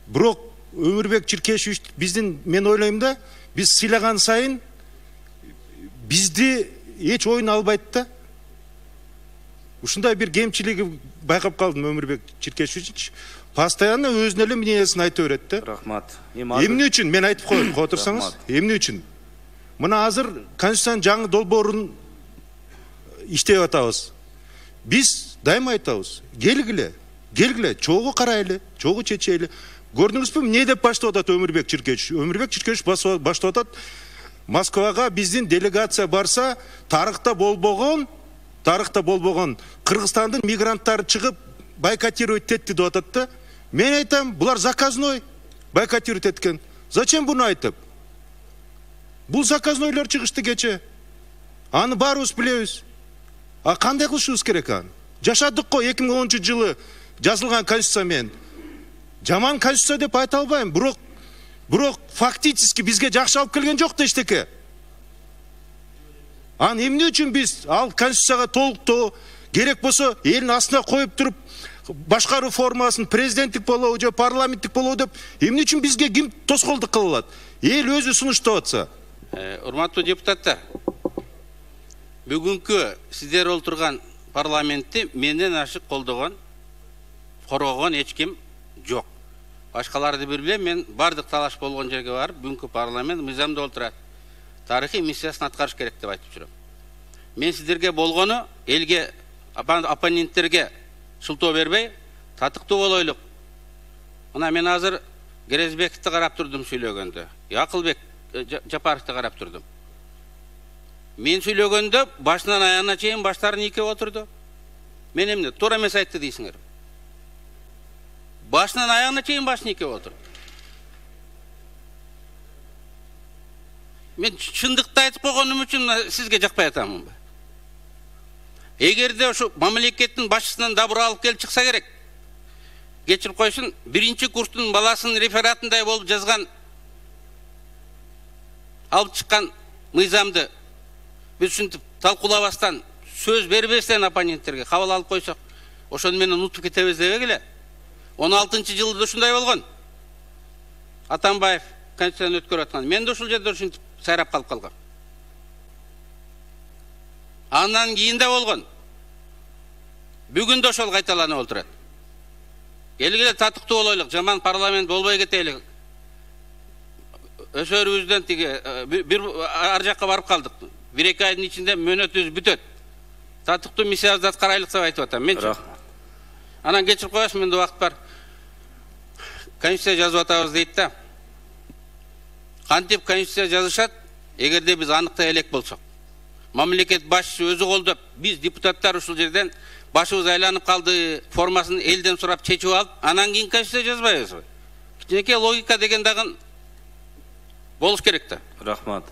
Бирок Өмүрбек Чиркешевич биздин, мен ойлойм да, биз сыйлаган сайын бизди эч ойун албайт да. Ушундай бир кемчилиги байкап калдым Өмүрбек Чиркешевич. Постоянно өзүнүн эле мнениясын айтып берет да. Рахмат. Эмне үчүн мен айтып коеюн, отурсаңыз? Эмне үчүн? Мына азыр Конституциянын жаңы долбоорун иштеп атабыз. Биз дайыма айтабыз. Келгиле, чогуу карайлы, чогуу чечели. Көрдүңүзбү, эмне деп баштап атат Өмүрбек Чиркешевич? Өмүрбек Чиркешевич баштап атат. Москвага биздин делегация барса, тарыхта болбогон Кыргызстандын мигранттары чыгып бойкотировать этти деп атат да. Мен айтам, булар заказной бойкотировать эткен. Зачем буну айтып? Бул заказнойлор чыгышты кече. Аны баарыбыз билебиз. А кандай кылышыбыз керек аны? Жашадык го 2010-жылы жазылган конституция менен. Жаман конституция деп айта албайм, бирок фактически бизге жакшы алып келген жок да эчтеке. Аны эмне үчүн биз ал конституцияга толуктоо керек болсо элдин астына коюп туруп башкаруу формасын президенттик болобу же парламенттик болобу деп эмне үчүн бизге ким тоскоолдук кыла алат? Эл өзү сунуштап атса. Урматтуу депутаттар, бүгүнкү сиздер олтурган парламентти менден ашык колдогон, коргогон эч ким жок. Башкаларды билбейм, мен бардык талаш болгон жерге барып, бүгүнкү парламент мыйзамда олтурат. Тарыхый миссиясын аткарыш керек деп айтып жүрөм. Мен сиздерге болгону элге, оппоненттерге шылтоо бербей, татыктуу болойлук. Мына мен азыр Керезбековду карап турдум сүйлөгөндө. Акылбек Жапаровду карап турдум. Мен сүйлөгөндө башынан аягына чейин баштарын ийкеп отурду. Мен эмне туура эмес айтты дейсиңер? Башынан аягына чейин башын ийкеп отурду. Мен чындыкты айтып койгонум үчүн сизге жакпай атамынбы? Эгерде ошо мамлекеттин башчысынан дабыр алып келип чыкса керек. Кечирип койсун, биринчи курстун баласынын рефератындай болуп жазган алып чыккан мыйзамды биз ушинтип талкуулабастан, сөз бербестен оппоненттерге кабыл алып койсок, ошону менен унутуп кетебиз дебегиле. 16-жылда ушундай болгон. Атамбаев конституцияны өткөрүп аткан. Мен да ушул жерде ушинтип сайрап калып калгам. Андан кийин да болгон. Бүгүн да ошол кайталанып отурат. Элге татыктуу болойлук, жаман парламент болбой кетели. Өсөрүбүздөн бир ар жакка барып калдык. 1-2 айдын ичинде мөөнөтүбүз бүтөт. Татыктуу миссиябызды аткарайлык деп айтып атам. Менчи. Анан кечирип коесуз, менде убакыт бар. Конституция жазып атабыз дейт да. Кантип конституция жазышат, эгерде биз аныктай элек болсок. Мамлекет башчысы өзү колдоп, биз депутаттар ушул жерден башыбыз айланып калды, формасын элден сурап чечип алып, анан кийин конституция жазбайбызбы? Кичинекей логика деген дагы болуш керек да. Рахмат.